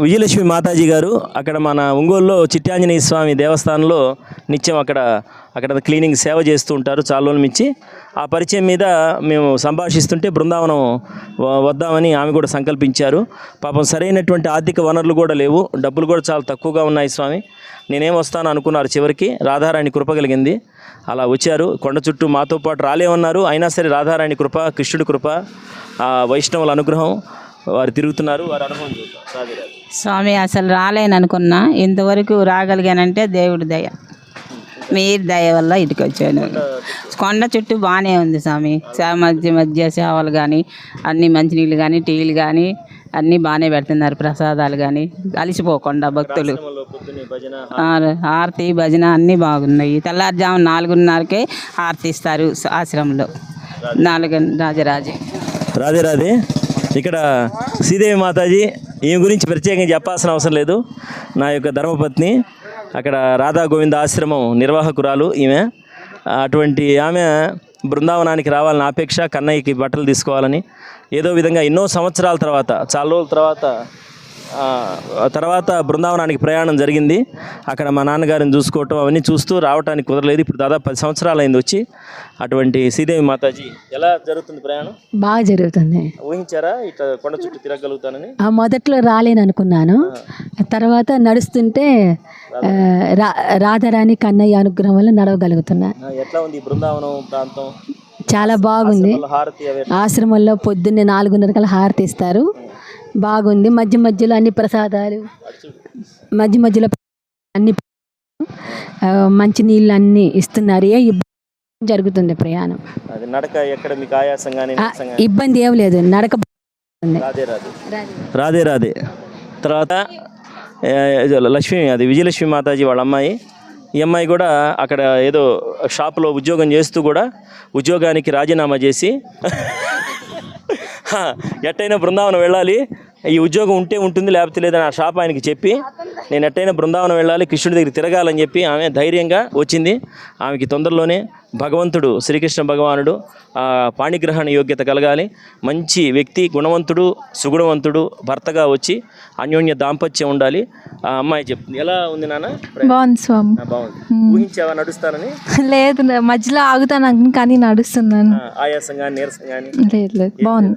విజయలక్ష్మి మాతాజీ గారు అక్కడ మన ఒంగోలులో చిట్యాంజనేయ స్వామి దేవస్థానంలో నిత్యం అక్కడ క్లీనింగ్ సేవ చేస్తూ ఉంటారు చాలా రోజుల నుంచి. ఆ పరిచయం మీద మేము సంభాషిస్తుంటే బృందావనం వద్దామని ఆమె కూడా సంకల్పించారు. పాపం సరైనటువంటి ఆర్థిక వనరులు కూడా లేవు, డబ్బులు కూడా చాలా తక్కువగా ఉన్నాయి స్వామి, నేనేం వస్తాను అనుకున్నారు. చివరికి రాధారాణి కృప కలిగింది, అలా వచ్చారు. కొండ చుట్టూ మాతో పాటు రాలేమన్నారు, అయినా సరే రాధారాణి కృప, కృష్ణుడి కృప, వైష్ణవుల అనుగ్రహం, వారు తిరుగుతున్నారు. వారి అనుభవం చూద్దాం. స్వామి అసలు రాలేను అనుకున్నా, ఇంతవరకు రాగలిగానంటే దేవుడి దయ, మీరు దయ వల్ల ఇటుకు వచ్చాను. కొండ చుట్టూ బాగానే ఉంది స్వామి, మధ్య సేవలు కానీ అన్నీ, మంచినీళ్ళు కానీ టీలు కానీ అన్నీ బాగానే పెడుతున్నారు, ప్రసాదాలు కానీ అలిసిపోకుండా భక్తులు. హారతి భజన అన్నీ బాగున్నాయి. తెల్లారుజాము 4:30కే హారతి ఇస్తారు ఆశ్రమంలో. 4 రాధే. ఇక్కడ శ్రీదేవి మాతాజీ, ఈమె గురించి ప్రత్యేకంగా చెప్పాల్సిన అవసరం లేదు, నా యొక్క ధర్మపత్ని. అక్కడ రాధా గోవింద ఆశ్రమం నిర్వాహకురాలు ఈమె. అటువంటి ఆమె బృందావనానికి రావాలని ఆపేక్ష, కన్నయ్యకి బట్టలు తీసుకోవాలని, ఏదో విధంగా ఎన్నో సంవత్సరాల తర్వాత, చాలా రోజుల తర్వాత బృందావనానికి ప్రయాణం జరిగింది. అక్కడ మా నాన్నగారిని చూసుకోవటం అవన్నీ చూస్తూ రావడానికి కుదరలేదు. ఇప్పుడు దాదాపు 10 సంవత్సరాలు అయింది వచ్చి. అటువంటి శ్రీదేవి మాతాజీ, ఎలా జరుగుతుంది ప్రయాణం? బాగా జరుగుతుంది. ఊహించారా ఇట్లా కొండ చుట్టూ తిరగలుగుతానని? మొదట్లో రాలేను అనుకున్నాను, తర్వాత నడుస్తుంటే రాధారాణి కన్నయ్య అనుగ్రహం వల్ల నడవగలుగుతున్నా. ఎట్లా ఉంది బృందావనం ప్రాంతం? చాలా బాగుంది. ఆశ్రమంలో పొద్దున్నే 4:30 హారతి ఇస్తారు, బాగుంది. మధ్య మధ్యలో అన్ని ప్రసాదాలు, మధ్యలో అన్ని మంచి నీళ్ళు అన్నీ ఇస్తున్నారు. జరుగుతుంది ప్రయాణం. ఇబ్బంది ఏం లేదు, నడక. రాధే. తర్వాత లక్ష్మి, అది విజయలక్ష్మి మాతాజీ వాళ్ళ అమ్మాయి. ఈ అమ్మాయి కూడా అక్కడ ఏదో షాపులో ఉద్యోగం చేస్తూ కూడా ఉద్యోగానికి రాజీనామా చేసి ఎట్టయినా బృందావనం వెళ్ళాలి, ఈ ఉద్యోగం ఉంటే ఉంటుంది లేకపోతే లేదని ఆ షాప్ ఆయనకి చెప్పి, నేను ఎట్టయినా బృందావనం వెళ్ళాలి, కృష్ణుడి దగ్గర తిరగాలని చెప్పి ఆమె ధైర్యంగా వచ్చింది. ఆమెకి తొందరలోనే భగవంతుడు శ్రీకృష్ణ భగవానుడు పాణిగ్రహణ యోగ్యత కలగాలి, మంచి వ్యక్తి, గుణవంతుడు, సుగుణవంతుడు భర్తగా వచ్చి అన్యోన్య దాంపత్యం ఉండాలి. ఆ అమ్మాయి చెప్తుంది. ఎలా ఉంది నాన్న? బాగుంది స్వామి. బాగుంది. ఊహించావా నడుస్తానని? లేదు, మధ్యలో ఆగుతాను కానీ నడుస్తున్నాను. ఆయాసం కానీ నీరసం కానీ? లేదు, బాగుంది.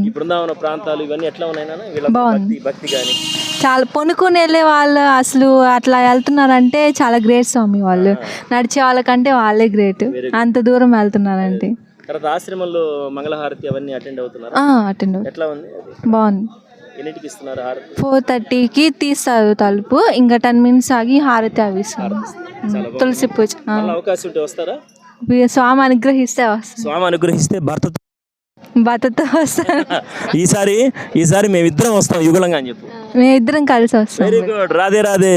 ఈ బృందావన ప్రాంతాలు ఇవన్నీ ఎట్లా ఉన్నాయి నాన్న? భక్తి కానీ చాలా పొనుకుని వెళ్ళే వాళ్ళు అసలు అట్లా వెళ్తున్నారంటే చాలా గ్రేట్ స్వామి. వాళ్ళు నడిచే వాళ్ళకంటే వాళ్ళే గ్రేట్, అంత దూరం వెళ్తున్నారంటే. తర్వాత ఆశ్రమంలో మంగళహారతి అవన్నీ అటెండ్ అవుతున్నారు? అటెండ్. ఎట్లా ఉంది? బాగుంది. ఎన్నింటికి ఇస్తున్నారు హారతి? 4:30కి తీస్తారు తలుపు, ఇంకా 10 minutes ఆగి హారతి అవి ఇస్తారు. తులసి పూజ. అవకాశం ఉంటే వస్తారా? స్వామి అనుగ్రహిస్తే వస్తారు. స్వామి అనుగ్రహిస్తే భర్తతో వస్తారు. ఈసారి మేమిద్దరం వస్తాం యుగలంగా అని చెప్పు. మేమిద్దరం కలిసి వస్తాం. Very good. రాధే.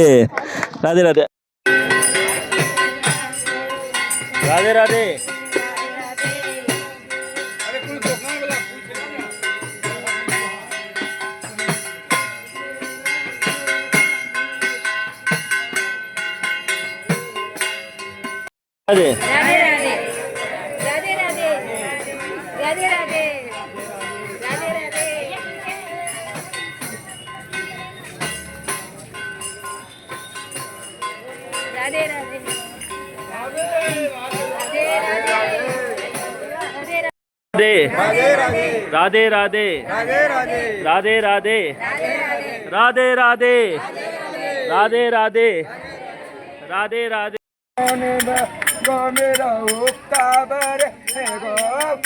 राधे मेरा उक्ताबर है गो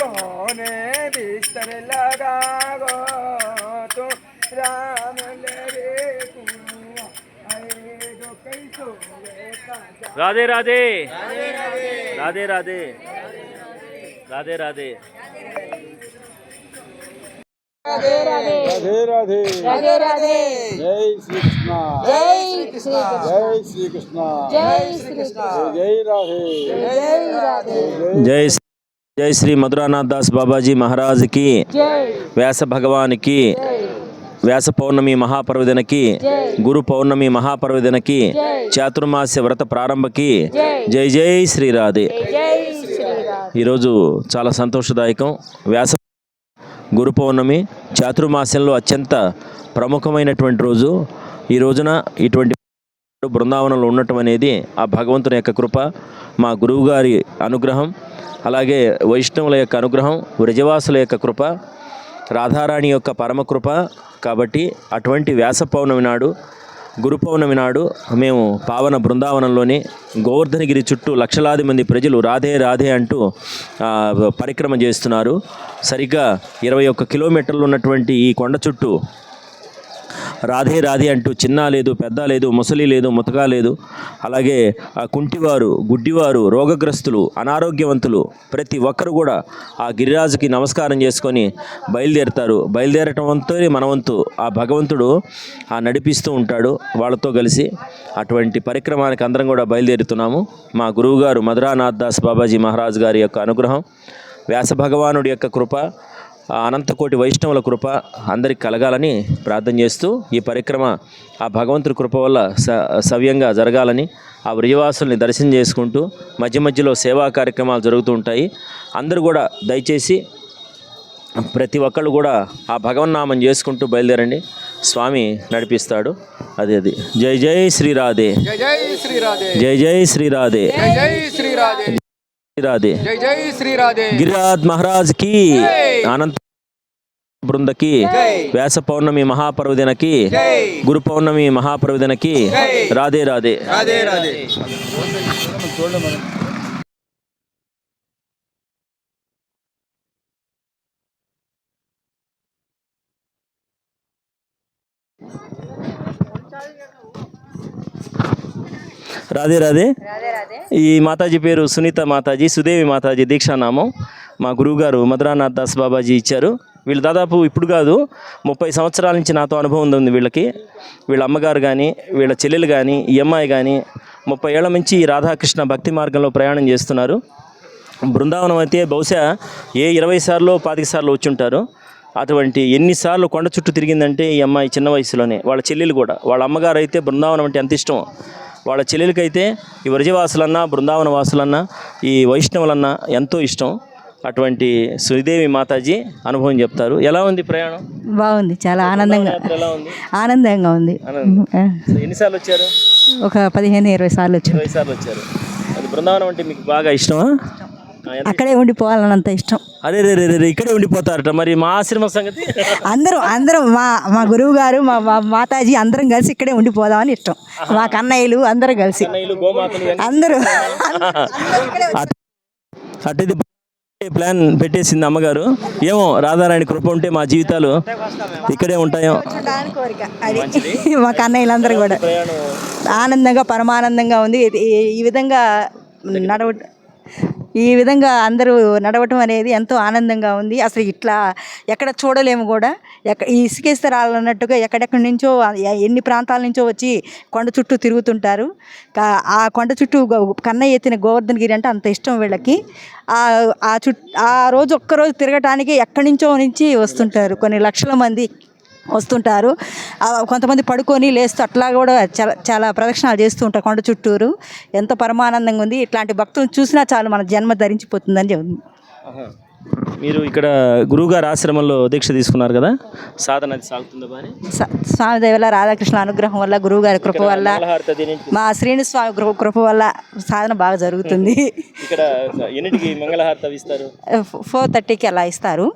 कोने बिस्तर लगा गो तो राम ले राधे राधे राधे राधे राधे राधे राधे राधे राधे राधे राधे जय श्री कृष्ण जय श्री जय श्री कृष्ण जय श्री कृष्ण जय राधे जय राधे जय जय श्री मधुरानाथ दास बाबा जी महाराज की जय व्यास भगवान की व्यास पौर्णमी महापर्वदिन की गुरु पौर्णमी महापर्वदिन की चातुर्मास्य व्रत प्रारंभ की जय जय श्री राधे। ఈరోజు చాలా సంతోషదాయకం. గురు పౌర్ణమి చాతుర్మాస్యంలో అత్యంత ప్రముఖమైనటువంటి రోజు. ఈ రోజున ఇటువంటి బృందావనంలో ఉండటం అనేది ఆ భగవంతుని యొక్క కృప, మా గురువుగారి అనుగ్రహం, అలాగే వైష్ణవుల యొక్క అనుగ్రహం, వ్రజవాసుల యొక్క కృప, రాధారాణి యొక్క పరమకృప. కాబట్టి అటువంటి వ్యాస పౌర్ణమి నాడు, గురు పౌర్ణమి నాడు మేము పావన బృందావనంలోని గోవర్ధనగిరి చుట్టూ లక్షలాది మంది ప్రజలు రాధే రాధే అంటూ పరిక్రమ చేస్తున్నారు. సరిగ్గా 21 కిలోమీటర్లు ఉన్నటువంటి ఈ కొండ చుట్టూ రాధే రాధే అంటూ చిన్న లేదు, పెద్ద లేదు, ముసలి లేదు, ముతగా లేదు, అలాగే కుంటివారు, గుడ్డివారు, రోగగ్రస్తులు, అనారోగ్యవంతులు ప్రతి ఒక్కరు కూడా ఆ గిరిరాజుకి నమస్కారం చేసుకొని బయలుదేరుతారు. బయలుదేరటం వంతో మన వంతు ఆ భగవంతుడు నడిపిస్తూ ఉంటాడు వాళ్ళతో కలిసి. అటువంటి పరిక్రమానికి అందరం కూడా బయలుదేరుతున్నాము. మా గురువుగారు మధురానాథ్ దాస్ బాబాజీ మహారాజ్ గారి యొక్క అనుగ్రహం, వ్యాస భగవానుడి యొక్క కృప, అనంతకోటి వైష్ణవుల కృప అందరికి కలగాలని ప్రార్థన చేస్తూ ఈ పరిక్రమ ఆ భగవంతుడి కృప వల్ల సవ్యంగా జరగాలని, ఆ వ్రజవాసుల్ని దర్శనం చేసుకుంటూ మధ్య మధ్యలో సేవా కార్యక్రమాలు జరుగుతూ ఉంటాయి. అందరూ కూడా దయచేసి ప్రతి ఒక్కళ్ళు కూడా ఆ భగవన్నామం చేసుకుంటూ బయలుదేరండి. స్వామి నడిపిస్తాడు. అది జై జై శ్రీరాధే, జై శ్రీరాధే, జై జై శ్రీరాధే, జై శ్రీరాధే, రాధే, జై శ్రీరాధే, గిరిరాజ్ మహారాజ్ కి, అనంత బృందకి, వ్యాస పౌర్ణమి మహాపర్వదినకి, గురు పౌర్ణమి మహాపర్వదినకి రాధే రాధే. రాధే రాధే. రాధే రాధే. ఈ మాతాజీ పేరు సునీత మాతాజీ, సుదేవి మాతాజీ దీక్షానామం మా గురువుగారు మధురానాథ్ దాస్ బాబాజీ ఇచ్చారు. వీళ్ళు దాదాపు ఇప్పుడు కాదు 30 సంవత్సరాల నుంచి నాతో అనుభవం ఉంది వీళ్ళకి. వీళ్ళ అమ్మగారు కానీ, వీళ్ళ చెల్లెలు కానీ, ఈ అమ్మాయి కానీ 30 ఏళ్ల నుంచి రాధాకృష్ణ భక్తి మార్గంలో ప్రయాణం చేస్తున్నారు. బృందావనం అయితే బహుశా 20 సార్లు 25 సార్లు వచ్చి ఉంటారు. అటువంటి ఎన్నిసార్లు కొండ చుట్టూ తిరిగిందంటే ఈ అమ్మాయి చిన్న వయసులోనే. వాళ్ళ చెల్లెలు కూడా, వాళ్ళ అమ్మగారు అయితే బృందావనం అంటే ఎంత ఇష్టం, వాళ్ళ చెల్లెలకైతే ఈ వ్రజవాసులన్నా, బృందావన వాసులన్నా, ఈ వైష్ణవులన్నా ఎంతో ఇష్టం. అటువంటి శ్రీదేవి మాతాజీ అనుభవం చెప్తారు. ఎలా ఉంది ప్రయాణం? బాగుంది, చాలా ఆనందంగా, ఎలా ఉంది? ఆనందంగా ఉంది. ఎన్నిసార్లు వచ్చారు? ఒక 15-20 సార్లు వచ్చాం. 20 సార్లు వచ్చారు. అది బృందావనం అంటే మీకు బాగా ఇష్టమా? అక్కడే ఉండిపోవాలన్నంత ఇష్టం. అరే రే రే, ఇక్కడే ఉండిపోతారట. మరి మా ఆశ్రమం సంగతి? అందరం మా గురువు గారు, మా మాతాజీ అందరం కలిసి ఇక్కడే ఉండిపోదామని ఇష్టం. మా కన్నయ్యలు అందరూ కలిసి, అందరూ అటు ప్లాన్ పెట్టేసింది అమ్మగారు. ఏమో రాధారాణి కృప ఉంటే మా జీవితాలు ఇక్కడే ఉంటాయో. మా కన్నయ్యలందరూ కూడా ఆనందంగా, పరమానందంగా ఉంది. ఈ విధంగా అందరూ నడవటం అనేది ఎంతో ఆనందంగా ఉంది. అసలు ఇట్లా ఎక్కడ చూడలేము కూడా. ఈ ఇసుకేస్తారు అన్నట్టుగా ఎక్కడెక్కడి నుంచో, ఎన్ని ప్రాంతాల నుంచో వచ్చి కొండ చుట్టూ తిరుగుతుంటారు. ఆ కొండ చుట్టూ కన్నయ్య ఎత్తిన గోవర్ధనగిరి అంటే అంత ఇష్టం వీళ్ళకి. ఆ రోజు ఒక్కరోజు తిరగటానికి ఎక్కడి నుంచో నుంచి వస్తుంటారు. కొన్ని లక్షల మంది వస్తుంటారు. కొంతమంది పడుకొని లేస్తూ అట్లా కూడా చాలా ప్రదక్షిణాలు చేస్తూ ఉంటారు కొండ చుట్టూరు. ఎంతో పరమానందంగా ఉంది. ఇట్లాంటి భక్తులను చూసినా చాలు మన జన్మ ధరించిపోతుందని చెప్తుంది. మీరు ఇక్కడ గురువుగారు ఆశ్రమంలో దీక్ష తీసుకున్నారు కదా, సాధన అది సాగుతుందా బాగా? స్వామి దయ వల్ల, రాధాకృష్ణ అనుగ్రహం వల్ల, గురువుగారి కృప వల్ల, మా శ్రీనిస్వామి కృప వల్ల సాధన బాగా జరుగుతుంది. ఇక్కడ ఎన్నిటికి మంగళహారతి ఇస్తారు? 4:30కి అలా ఇస్తారు.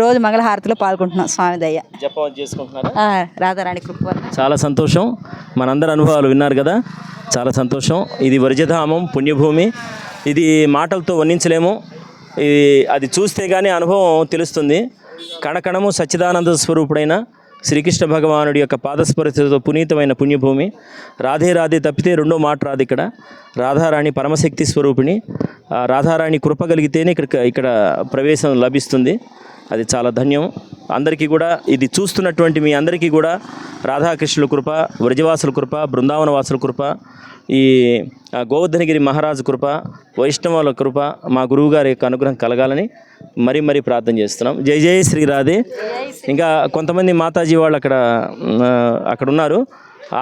రోజు మంగళహారతిలో పాల్గొంటున్నాం స్వామి దయ. జపం చేసుకుంటున్నారా? రాధారాణి కృప వల్ల. చాలా సంతోషం. మనందరి అనుభవాలు విన్నారు కదా, చాలా సంతోషం. ఇది వ్రజధామం, పుణ్యభూమి. ఇది మాటలతో వర్ణించలేము. అది చూస్తే కానీ అనుభవం తెలుస్తుంది. కణకణము సచ్చిదానంద స్వరూపుడైన శ్రీకృష్ణ భగవానుడి యొక్క పాదస్పర్శతో పునీతమైన పుణ్యభూమి. రాధే రాధే తప్పితే రెండో మాట రాదు. ఇక్కడ రాధారాణి పరమశక్తి స్వరూపిణి. రాధారాణి కృప కలిగితేనే ఇక్కడ ప్రవేశం లభిస్తుంది. అది చాలా ధన్యం. అందరికీ కూడా, ఇది చూస్తున్నటువంటి మీ అందరికీ కూడా రాధాకృష్ణుల కృప, వ్రజవాసుల కృప, బృందావన వాసుల కృప, ఈ గోవర్ధనగిరి మహారాజు కృప, వైష్ణవుల కృప, మా గురువుగారి యొక్క అనుగ్రహం కలగాలని మరీ ప్రార్థన చేస్తున్నాం. జై జై శ్రీరాధే. ఇంకా కొంతమంది మాతాజీ వాళ్ళు అక్కడ ఉన్నారు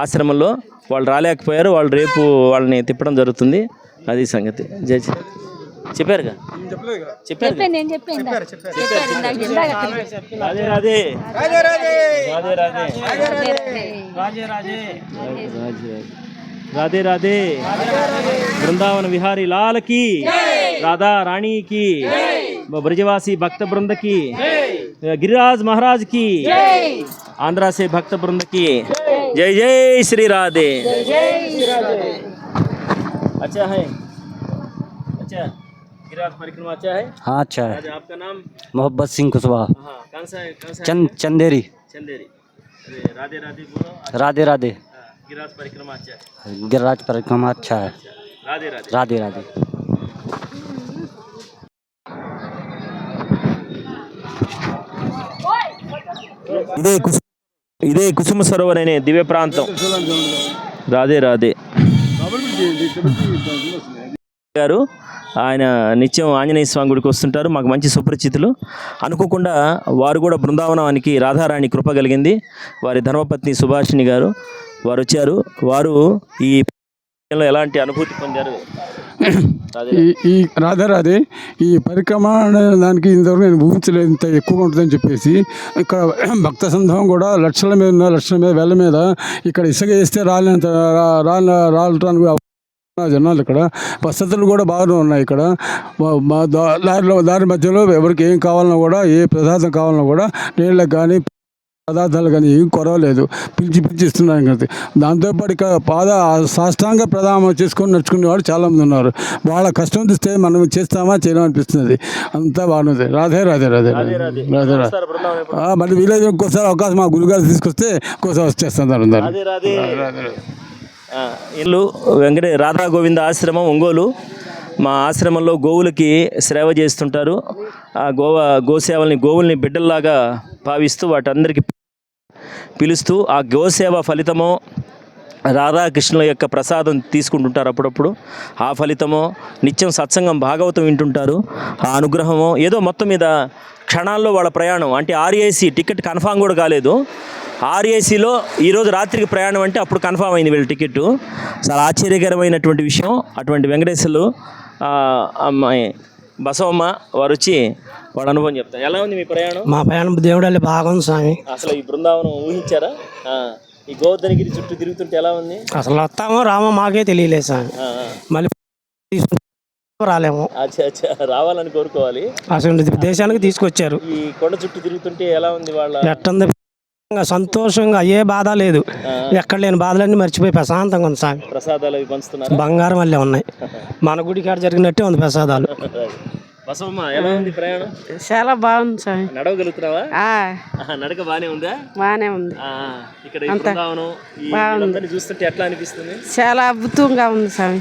ఆశ్రమంలో. వాళ్ళు రాలేకపోయారు. వాళ్ళు రేపు వాళ్ళని తిప్పడం జరుగుతుంది. అది సంగతి. జై జై. చెప్పారుగా చెప్పారు నేను చెప్పాను రాధే రాధే రాధే రాధे राधे वृंदावन विहारी लाल की राधा रानी की ब्रजवासी भक्त वृंद की गिरिराज महाराज की आंध्रा से भक्त वृंद की जय जय श्री राधे। अच्छा है, अच्छा गिरिराज परिक्रमा अच्छा है। हाँ अच्छा है। राधे, आपका नाम? मोहब्बत सिंह कुशवाहा। हाँ, कौन सा है? चंदेरी। चंदेरी। राधे राधे बोलो। राधे राधे। गिरिराज परिक्रमा अच्छा है। गिरिराज परिक्रमा अच्छा है। राधे राधे। राधे राधे। ఇదే కుసుమ సరోవర్ అనే దివ్య ప్రాంతం. రాధే రాధే గారు ఆయన నిత్యం ఆంజనేయ స్వామి గుడికి వస్తుంటారు, మాకు మంచి సుపరిచితులు. అనుకోకుండా వారు కూడా బృందావనానికి రాధారాణి కృప కలిగింది. వారి ధర్మపత్ని సుభాషిణి గారు వారు వచ్చారు. వారు ఈ ఎలాంటి అనుభూతి పొందారు? ఈ రాధే ఈ పరిక్రమ అనే దానికి ఇంతవరకు నేను ఊహించలేదు ఇంత ఎక్కువగా ఉంటుందని చెప్పేసి. ఇక్కడ భక్త సంఘం కూడా లక్షల మీద వేల మీద ఇక్కడ ఇసుక వేస్తే రాలటానికి జనాలు ఇక్కడ వసతులు కూడా బాగానే ఉన్నాయి. ఇక్కడ దారి మధ్యలో ఎవరికి ఏం కావాలన్నా కూడా, ఏ ప్రసాదం కావాలన్నా కూడా నీళ్ళకి కానీ పదార్థాలు కానీ ఏం కొరవలేదు, పిలిచి ఇస్తున్నాను కదా. దాంతోపాటు ఇక్కడ సాష్టాంగ ప్రదానం చేసుకొని నడుచుకునేవాడు చాలామంది ఉన్నారు. వాళ్ళ కష్టం చూస్తే మనం చేస్తామా చేయమనిపిస్తుంది. అంతా బాగుంది. రాధే రాధే రాధే రాధే రాధే. మళ్ళీ వీలైతే ఇంకోసారి అవకాశం మా గురుగారు తీసుకొస్తే ఇంకోసారి వచ్చేస్తాను. ఇల్లు రాధా గోవింద ఆశ్రమం ఒంగోలు. మా ఆశ్రమంలో గోవులకి సేవ చేస్తుంటారు. ఆ గోసేవల్ని గోవుల్ని బిడ్డల్లాగా భావిస్తూ వాటందరికీ పిలుస్తూ ఆ గోసేవ ఫలితమో రాధాకృష్ణుల యొక్క ప్రసాదం తీసుకుంటుంటారు. అప్పుడప్పుడు ఆ ఫలితమో నిత్యం సత్సంగం భాగవతం వింటుంటారు. ఆ అనుగ్రహమో ఏదో మొత్తం మీద క్షణాల్లో వాళ్ళ ప్రయాణం. అంటే ఆర్ఏసీ టికెట్ కన్ఫామ్ కూడా కాలేదు. ఆర్ఏసీలో ఈరోజు రాత్రికి ప్రయాణం అంటే అప్పుడు కన్ఫామ్ అయింది వీళ్ళ టికెట్. చాలా ఆశ్చర్యకరమైనటువంటి విషయం. అటువంటి వెంకటేశ్వర్లు అమ్మాయి బసవమ్మ వారు వచ్చి వాళ్ళ అనుభవం చెప్తారు. ఎలా ఉంది మీ ప్రయాణం? మా ప్రయాణం దేవుడు బాగుంది స్వామి. అసలు ఈ బృందావనం ఊహించారా? ఈ గోవర్ధనగిరి చుట్టూ తిరుగుతుంటే ఎలా ఉంది? అసలు వస్తామో రామో మాకే తెలియలేదు స్వామి. మళ్ళీ రాలేము. అచ్చా రావాలని కోరుకోవాలి. అసలు దేశానికి తీసుకొచ్చారు. ఈ కొండ చుట్టూ తిరుగుతుంటే ఎలా ఉంది? వాళ్ళ ఎట్టుంది? సంతోషంగా, ఏ బాధ లేదు. ఎక్కడ లేని బాధలన్నీ మర్చిపోయి ప్రశాంతంగా ఉంది స్వామి. ప్రసాదాలు అవి పంచుతున్నారు. బంగారం వల్లే ఉన్నాయి. మన గుడి కాడ జరిగినట్టే ఉంది ప్రసాదాలు. బసవమ్మ ఎలా ఉంది ప్రయాణం? చాలా బాగుంది స్వామి. నడవగలుగుతున్నావా? నడక బానే ఉందా? బానే ఉంది. ఇక్కడ ఈ బృందావనం వీళ్ళందరినీ చూస్తుంటే ఎట్లా అనిపిస్తుంది? చాలా అద్భుతంగా ఉంది స్వామి.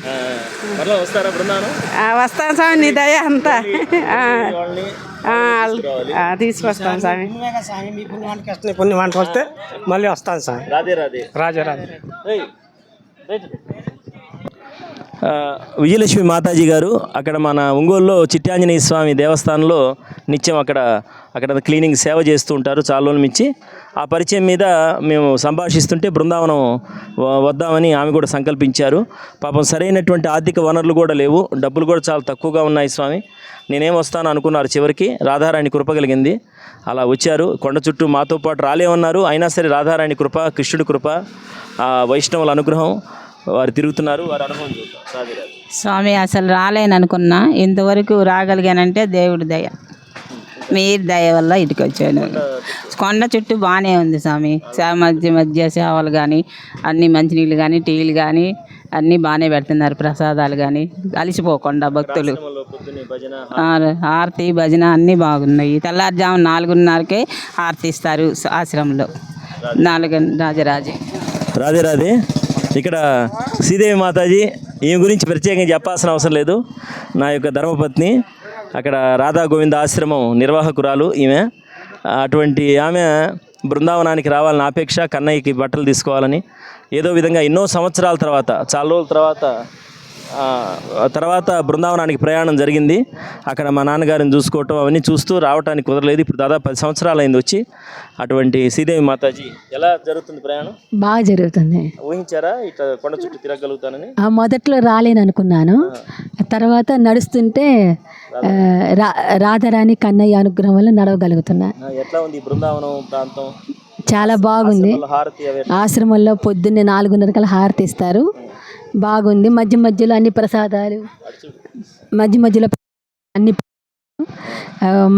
మరలా వస్తారా బృందావనం? వస్తాను స్వామి, నీ దయ అంతా తీసుకొస్తాను స్వామి. పుణ్యం వంట వస్తే మళ్ళీ వస్తాను స్వామి. రాధే రాధే. రాజా రాధే. విజయలక్ష్మి మాతాజీ గారు అక్కడ మన ఒంగోలులో చిట్టాంజనేయ స్వామి దేవస్థానంలో నిత్యం అక్కడ క్లీనింగ్ సేవ చేస్తూ ఉంటారు చాలా రోజుల నుంచి. ఆ పరిచయం మీద మేము సంభాషిస్తుంటే బృందావనం వద్దామని ఆమె కూడా సంకల్పించారు. పాపం సరైనటువంటి ఆర్థిక వనరులు కూడా లేవు, డబ్బులు కూడా చాలా తక్కువగా ఉన్నాయి స్వామి. నేనేం వస్తాను అనుకున్నారు. చివరికి రాధారాణి కృప కలిగింది, అలా వచ్చారు. కొండ చుట్టూ మాతో పాటు రాలేమన్నారు. అయినా సరే రాధారాణి కృప, కృష్ణుడి కృప, వైష్ణవుల అనుగ్రహం, వారు తిరుగుతున్నారు. వారి అనుభవం చూద్దాం. స్వామి అసలు రాలేననుకున్నా, ఇంతవరకు రాగలిగానంటే దేవుడి దయ, మీరు దయ వల్ల ఇటుకు వచ్చాను. కొండ చుట్టూ బాగానే ఉంది స్వామి. మధ్య సేవలు కానీ, అన్ని మంచినీళ్ళు కానీ, టీలు కానీ అన్నీ బాగానే పెడుతున్నారు. ప్రసాదాలు కానీ అలిసిపోకుండా భక్తులు. హారతి భజన అన్నీ బాగున్నాయి. తెల్లారుజాము 4:30కే హారతి ఇస్తారు ఆశ్రమంలో. 4 రాజరాజే. రాధే రాధే. ఇక్కడ శ్రీదేవి మాతాజీ, ఈమె గురించి ప్రత్యేకంగా చెప్పాల్సిన అవసరం లేదు. నా యొక్క ధర్మపత్ని, అక్కడ రాధా గోవింద ఆశ్రమం నిర్వాహకురాలు ఈమె. అటువంటి ఆమె బృందావనానికి రావాలని ఆపేక్ష, కన్నయ్యకి బట్టలు తీసుకోవాలని, ఏదో విధంగా ఎన్నో సంవత్సరాల తర్వాత, చాలా రోజుల తర్వాత తర్వాత బృందావనానికి ప్రయాణం జరిగింది. అక్కడ మా నాన్నగారిని చూసుకోవటం అవన్నీ చూస్తూ రావడానికి కుదరలేదు. ఇప్పుడు దాదాపు 10 సంవత్సరాలు అయింది వచ్చి. అటువంటి శ్రీదేవి మాతాజీ ఎలా జరుగుతుంది ప్రయాణం? బాగా జరుగుతుంది. ఊహించారా ఇట్లా కొండ చుట్టూ తిరగలుగుతానని? మొదట్లో రాలేను అనుకున్నాను. తర్వాత నడుస్తుంటే రాధారాణి కన్నయ్య అనుగ్రహం వల్ల నడవగలుగుతున్నా. ఎట్లా ఉంది ఈ బృందావనం ప్రాంతం? చాలా బాగుంది. హారతి అవి ఆశ్రమంలో పొద్దున్నే 4:30 హారతి ఇస్తారు. బాగుంది. మధ్య మధ్యలో అన్ని ప్రసాదాలు, మధ్య మధ్యలో అన్ని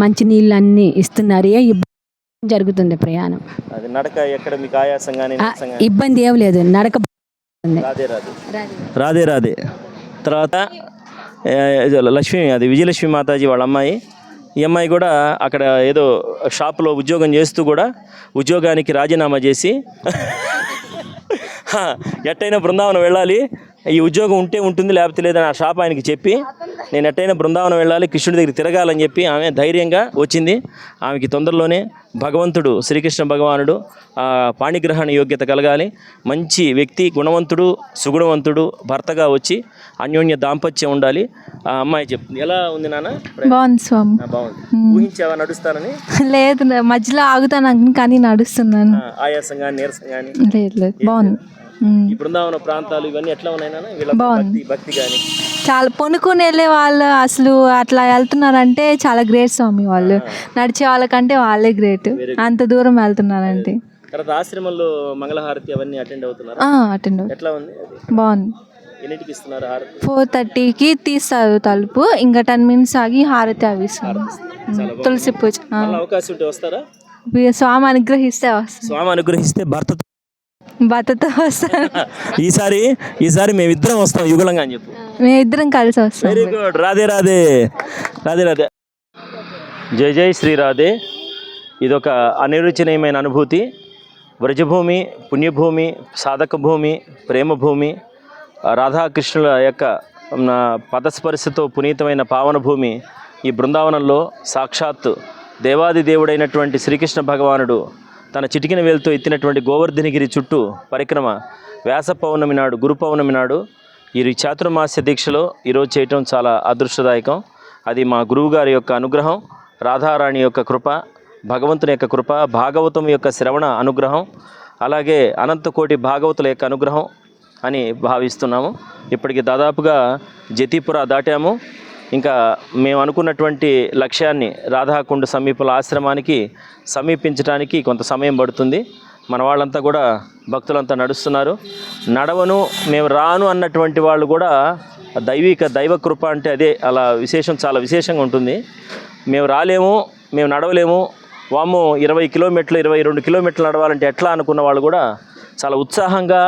మంచినీళ్ళు అన్నీ ఇస్తున్నారు. ఏ ఇబ్బంది జరుగుతుంది ప్రయాణం. అది నడక ఎక్కడ మీకు ఆయాసం కానీ ఇబ్బంది ఏం లేదు. నడక రాధే రాధే రాధే. తర్వాత లక్ష్మి, అది విజయలక్ష్మి మాతాజీ వాళ్ళ అమ్మాయి. ఈ అమ్మాయి కూడా అక్కడ ఏదో షాప్లో ఉద్యోగం చేస్తూ కూడా ఉద్యోగానికి రాజీనామా చేసి ఎట్టయినా బృందావనం వెళ్ళాలి, ఈ ఉద్యోగం ఉంటే ఉంటుంది లేకపోతే లేదని ఆ షాప్ ఆయనకి చెప్పి నేను ఎట్టయినా బృందావనం వెళ్ళాలి, కృష్ణుడి దగ్గర తిరగాలని చెప్పి ఆమె ధైర్యంగా వచ్చింది. ఆమెకి తొందరలోనే భగవంతుడు శ్రీకృష్ణ భగవానుడు పాణిగ్రహణ యోగ్యత కలగాలి, మంచి వ్యక్తి, గుణవంతుడు సుగుణవంతుడు భర్తగా వచ్చి అన్యోన్య దాంపత్యం ఉండాలి. ఆ అమ్మాయి చెప్తుంది. ఎలా ఉంది నాన్న? బాగుంది స్వామి. బాగుంది. ఊహించావా నడుస్తానని? లేదు, మధ్యలో ఆగుతాను కానీ నడుస్తున్నాను. ఆయాసం కానీ నీరసం కానీ లేదు, బాగుంది. ఈ బృందావన ప్రాంతాలు ఇవన్నీ ఎట్లా ఉన్నాయి నాన్న? వీళ్ళ భక్తి కానీ చాలా పొనుకుని వెళ్ళే వాళ్ళు అసలు అట్లా వెళ్తున్నారంటే చాలా గ్రేట్ స్వామి. వాళ్ళు నడిచే వాళ్ళకంటే వాళ్ళే గ్రేట్, అంత దూరం వెళ్తున్నారంటే. తర్వాత ఆశ్రమంలో మంగళహారతి అవన్నీ అటెండ్ అవుతున్నారు. అటెండ్. ఎట్లా ఉంది? బాగుంది. ఎన్నింటికి ఇస్తున్నారు హారతి? 4:30కి తీస్తారు తలుపు. ఇంకా 10 minutes ఆగి హారతి అవి ఇస్తారు. తులసి పూజ. అవకాశం ఉంటే వస్తారా? స్వామి అనుగ్రహిస్తే వస్తారు. స్వామి అనుగ్రహిస్తే భర్తతో వస్తారు. ఈసారి మేమిద్దరం వస్తాం యుగలంగా అని చెప్పు. మేమిద్దరం కలిసి వస్తాం. Very good. రాధే రాధే రాధే రాధే. జై జై శ్రీ రాధే. ఇదొక అనిర్వచనీయమైన అనుభూతి. వ్రజభూమి, పుణ్యభూమి, సాధక భూమి, ప్రేమ భూమి, రాధాకృష్ణుల యొక్క పదస్పర్శతో పునీతమైన పావన భూమి ఈ బృందావనంలో సాక్షాత్ దేవాది దేవుడైనటువంటి శ్రీకృష్ణ భగవానుడు తన చిటికిన వేలుతో ఎత్తినటువంటి గోవర్ధనగిరి చుట్టూ పరిక్రమ వ్యాస పౌర్ణమి నాడు, గురు పౌర్ణమి నాడు ఈ చాతుర్మాస్య దీక్షలో ఈరోజు చేయటం చాలా అదృష్టదాయకం. అది మా గురువుగారి యొక్క అనుగ్రహం, రాధారాణి యొక్క కృప, భగవంతుని యొక్క కృప, భాగవతం యొక్క శ్రవణ అనుగ్రహం, అలాగే అనంతకోటి భాగవతుల యొక్క అనుగ్రహం అని భావిస్తున్నాము. ఇప్పటికి దాదాపుగా జతీపుర దాటాము. ఇంకా మేము అనుకున్నటువంటి లక్ష్యాన్ని రాధాకుండ సమీపంలో ఆశ్రమానికి సమీపించడానికి కొంత సమయం పడుతుంది. మన వాళ్ళంతా కూడా భక్తులంతా నడుస్తున్నారు. నడవను మేము రాను అన్నటువంటి వాళ్ళు కూడా దైవ కృప అంటే అదే అలా విశేషం, చాలా విశేషంగా ఉంటుంది. మేము రాలేము, మేము నడవలేము, వాము 20 కిలోమీటర్లు 22 కిలోమీటర్లు నడవాలంటే ఎట్లా అనుకున్న వాళ్ళు కూడా చాలా ఉత్సాహంగా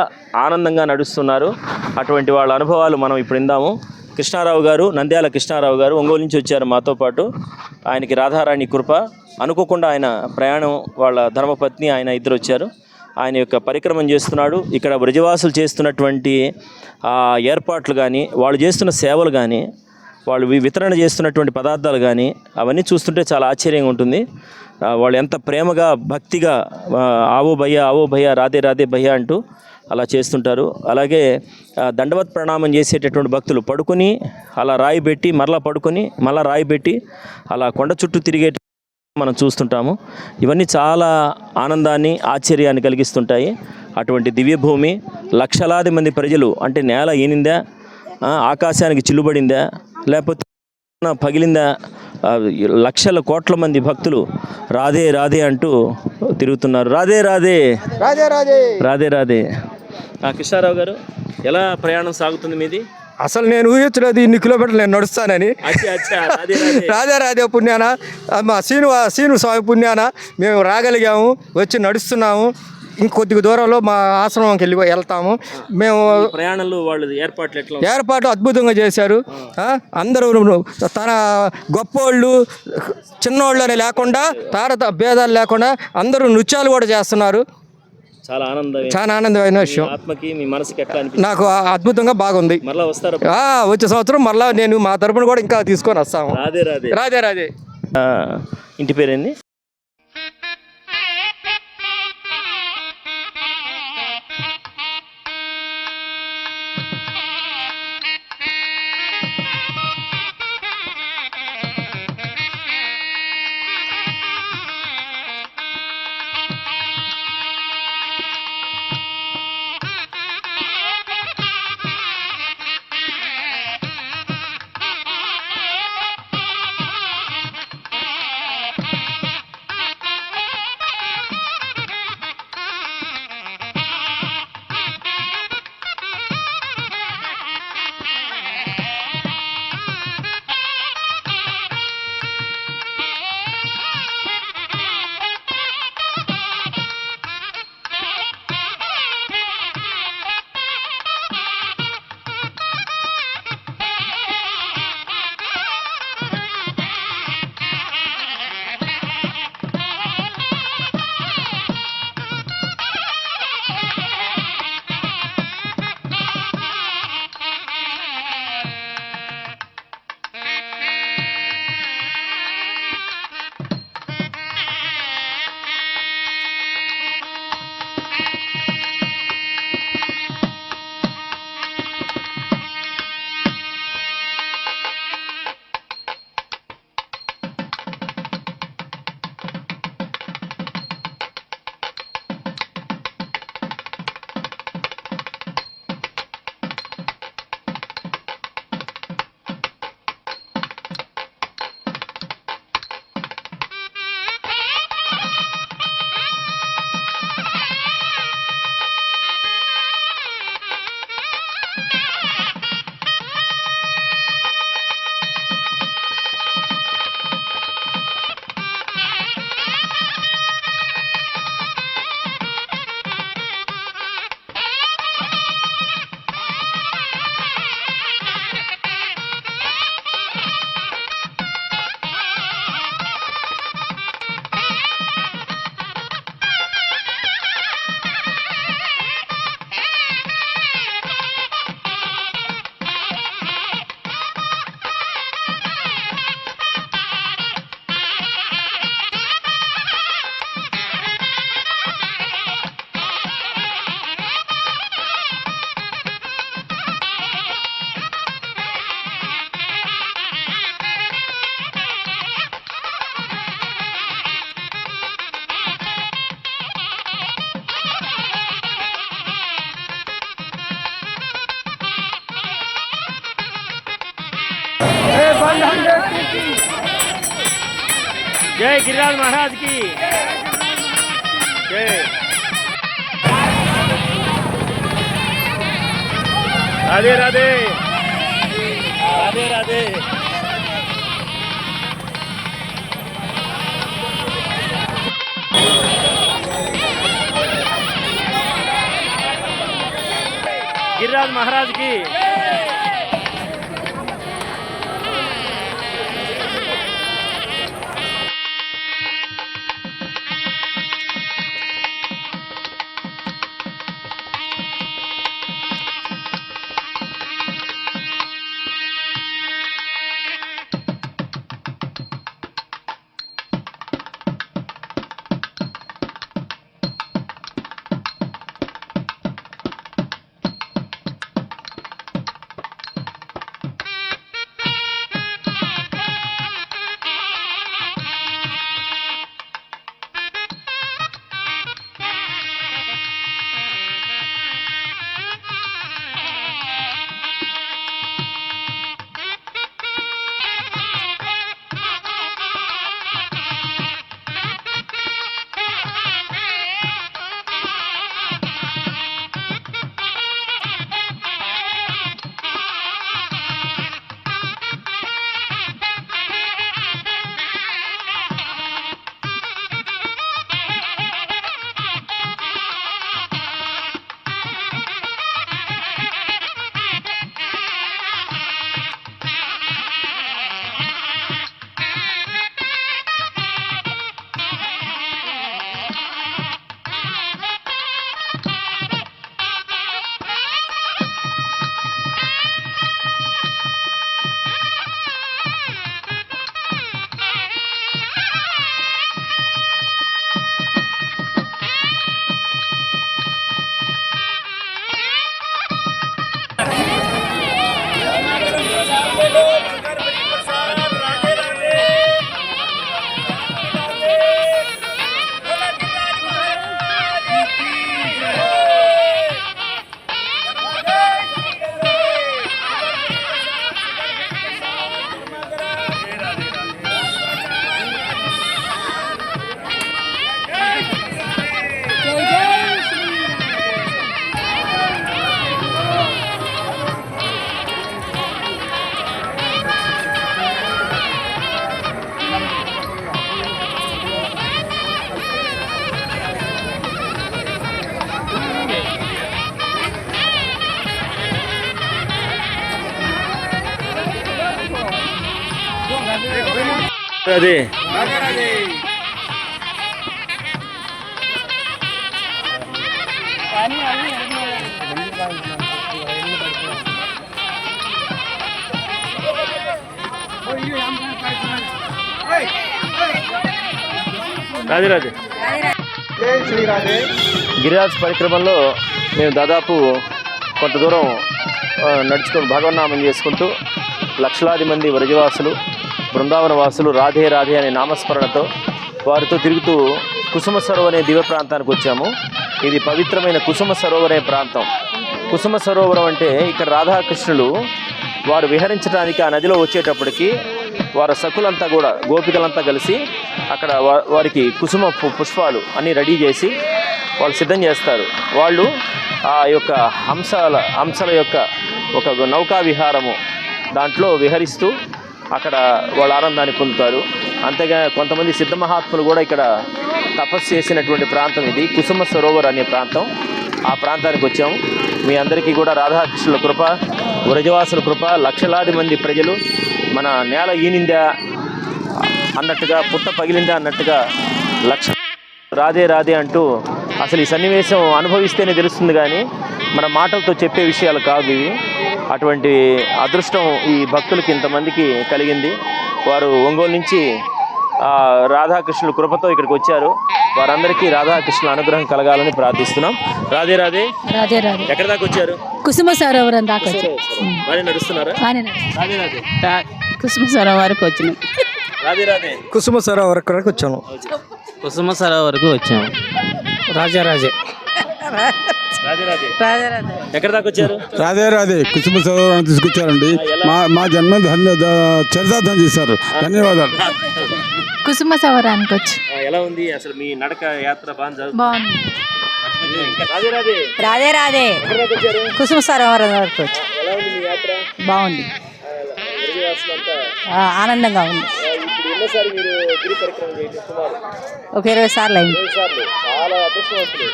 ఆనందంగా నడుస్తున్నారు. అటువంటి వాళ్ళ అనుభవాలు మనం ఇప్పుడు ఇందాము. కృష్ణారావు గారు, నంద్యాల కృష్ణారావు గారు ఒంగోలు నుంచి వచ్చారు మాతో పాటు. ఆయనకి రాధారాణి కృప అనుకోకుండా ఆయన ప్రయాణం, వాళ్ళ ధర్మపత్ని ఆయన ఇద్దరు వచ్చారు. ఆయన యొక్క పరిక్రమం చేస్తున్నాడు. ఇక్కడ బ్రజవాసులు చేస్తున్నటువంటి ఏర్పాట్లు కానీ, వాళ్ళు చేస్తున్న సేవలు కానీ, వాళ్ళు వితరణ చేస్తున్నటువంటి పదార్థాలు కానీ అవన్నీ చూస్తుంటే చాలా ఆశ్చర్యంగా ఉంటుంది. వాళ్ళు ఎంత ప్రేమగా భక్తిగా ఆవో భయ్య రాధే రాధే భయ్య అంటూ అలా చేస్తుంటారు. అలాగే దండవత్ ప్రణామం చేసేటటువంటి భక్తులు పడుకొని అలా రాయి పెట్టి మరలా పడుకొని మళ్ళీ రాయి పెట్టి అలా కొండ చుట్టూ తిరిగే మనం చూస్తుంటాము. ఇవన్నీ చాలా ఆనందాన్ని, ఆశ్చర్యాన్ని కలిగిస్తుంటాయి. అటువంటి దివ్యభూమి, లక్షలాది మంది ప్రజలు, అంటే నేల ఈనిందా, ఆకాశానికి చిల్లుబడిందా, లేకపోతే పగిలిందా, లక్షల కోట్ల మంది భక్తులు రాధే రాధే అంటూ తిరుగుతున్నారు. రాధే రాధే రాధే రాధే రాధే రాధే. కృష్ణారావు గారు, ఎలా ప్రయాణం సాగుతుంది మీది? అసలు నేను ఊహించలేదు ఇన్ని కిలోమీటర్లు నేను నడుస్తానని. రాధే రాధే పుణ్యాన, మా శ్రీను స్వామి పుణ్యాన మేము రాగలిగాము, వచ్చి నడుస్తున్నాము. ఇంకొద్ది దూరంలో మా ఆశ్రమంకి వెళ్తాము. మేము ప్రయాణంలో వాళ్ళు ఏర్పాట్లు అద్భుతంగా చేశారు. అందరూ తన గొప్పోళ్ళు చిన్నోళ్ళు అని లేకుండా, భేదాలు లేకుండా అందరూ నృత్యాలు కూడా చేస్తున్నారు. చాలా ఆనందమైన విషయం. నాకు అద్భుతంగా బాగుంది. వచ్చే సంవత్సరం మళ్ళీ నేను మా తరపున కూడా ఇంకా తీసుకొని వస్తాము. రాధే రాధే. ఇంటి పేరేంది? జై గిరిరాజ్ మహారాజ్ కి జై. రాధే రాధే రాధే రాధే. గిరిరాజ్ మహారాజ్ కి అదే రాధే రాధే. గిరిరాజ్ పరిక్రమలో మేము దాదాపు కొంత దూరం నడుచుకొని భగవన్నామం చేసుకుంటూ లక్షలాది మంది వ్రజవాసులు బృందావన వాసులు రాధే రాధే అనే నామస్మరణతో వారితో తిరుగుతూ కుసుమ సరోవర్ అనే దివ్య ప్రాంతానికి వచ్చాము. ఇది పవిత్రమైన కుసుమ సరోవర్ అనే ప్రాంతం. కుసుమ సరోవరం అంటే ఇక్కడ రాధాకృష్ణులు వారు విహరించడానికి ఆ నదిలో వచ్చేటప్పటికి వారి సకులంతా కూడా గోపికలంతా కలిసి అక్కడ వారికి కుసుమ పుష్పాలు అన్నీ రెడీ చేసి వాళ్ళు సిద్ధం చేస్తారు. వాళ్ళు ఆ యొక్క హంసల యొక్క ఒక నౌకా విహారము దాంట్లో విహరిస్తూ అక్కడ వాళ్ళ ఆనందాన్ని పొందుతారు. అంతేగా కొంతమంది సిద్ధ మహాత్ములు కూడా ఇక్కడ తపస్సు చేసినటువంటి ప్రాంతం ఇది కుసుమ సరోవర్ అనే ప్రాంతం. ఆ ప్రాంతానికి వచ్చాము. మీ అందరికీ కూడా రాధాకృష్ణుల కృప, వ్రజవాసుల కృప, లక్షలాది మంది ప్రజలు మన నేల ఈనిందా అన్నట్టుగా, పుట్ట పగిలిందా అన్నట్టుగా లక్ష రాధే రాధే అంటూ అసలు ఈ సన్నివేశం అనుభవిస్తేనే తెలుస్తుంది కానీ మన మాటలతో చెప్పే విషయాలు కావు ఇవి. అటువంటి అదృష్టం ఈ భక్తులకి ఇంతమందికి కలిగింది. వారు ఒంగోలు నుంచి రాధాకృష్ణుల కృపతో ఇక్కడికి వచ్చారు. వారందరికీ రాధాకృష్ణుల అనుగ్రహం కలగాలని ప్రార్థిస్తున్నాం. రాధే రాధే. రాధే రాధే. ఎక్కడి దాకా వచ్చారు? కుసుమ సరోవరం దాకా వచ్చారు. బాగా నడుస్తున్నారా? రాధే రాధే. కుసుమ సరోవరకు వచ్చినాం. రాధే రాధే. కుసుమ సరోవర్ వరకు వచ్చాము. కుసుమ సరోవరకు వచ్చాము. రాజే రాజే. రాధే రాధే. రాజారాధే. ఎక్కడ దాకా వచ్చారు? రాధే రాధే కుటుంబ సౌకర్యాన్ని తీసుకొచ్చారండి. మా జన్మ చరితార్థం చేశారు. ధన్యవాదాలు. కుసుమ సవరానికి వచ్చి ఎలా ఉంది అసలు మీ నడక యాత్ర? బాగుంది. రాధే రాధే. రాధే రాధే. ఎక్కడ దాకా వచ్చారు? కుసుమ సరోవరం వరకు వచ్చి ఎలా ఉంది మీ యాత్ర? బాగుంది. గిరివాసులంతా ఆనందంగా ఉంది. ఇప్పుడు ఎన్నోసారి మీరు గిరి పరిక్రమ చేయడం? సుమారు ఒక 20 సార్లు అయింది. 20 సార్లు. చాలా అదృష్టవంతులు.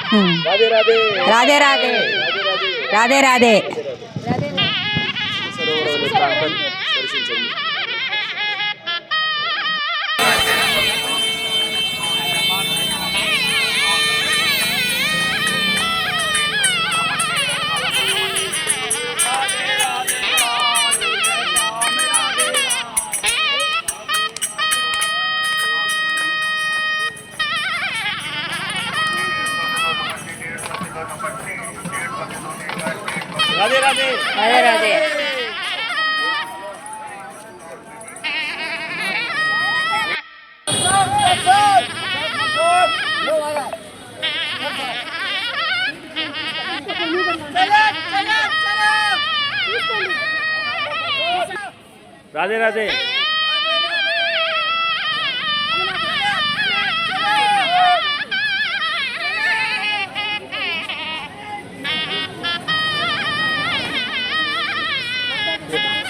రాధే రాధే. రాధే రాధే. రాధే రాధే. సరోవరాలు ప్రాంతాన్ని దర్శించండి. రాధే రాధే. రాధే రాధే. రాధే రాధే.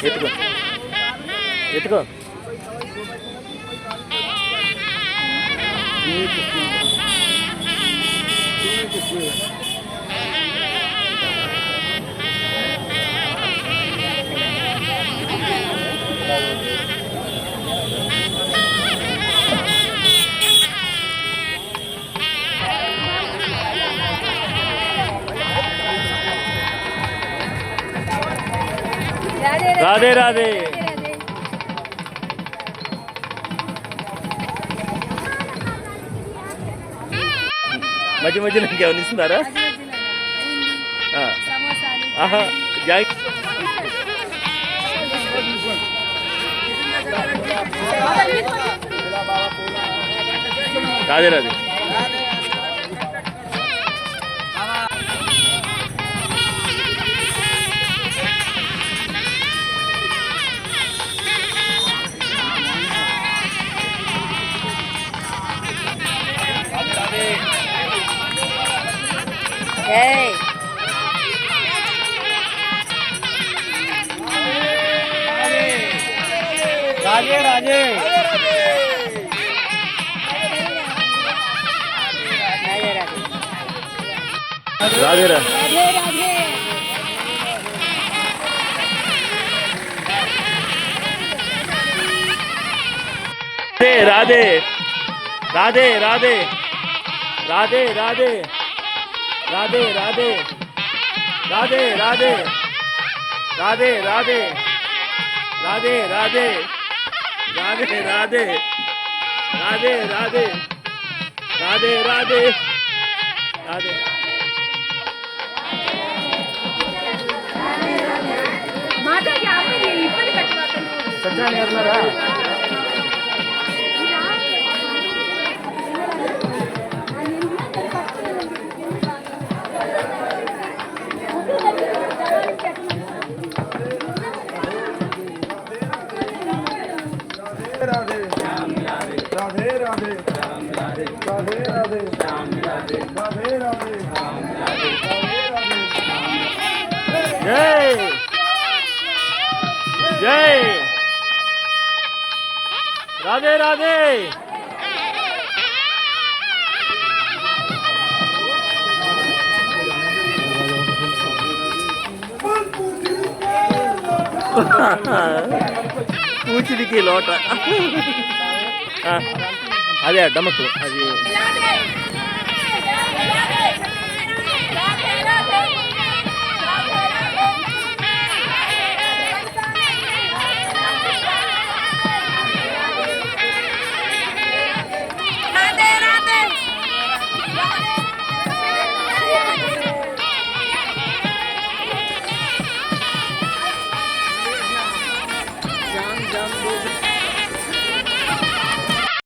ఎత్తుకో ఎత్తుకో. రాధే రాధే. మధ్య మధ్యలో ఇంకేమైనా ఇస్తున్నారా? ఆహా. రాధే రాధే. రాధే రాధే. రాధే రాధే. రాధే రాధే. రాధే రాధే. రాధే రాధే. రాధే రాధే. రాధే రాధే. రాధే రాధే. రాధే రాధే. రాధే రాధే. రాధే రాధే. రాధే రాధే. సత్యాన్ని ఎవరున్నారా? జై జై. రాధే రాధే. పూచిడికి లోట. అదే డమకు అది.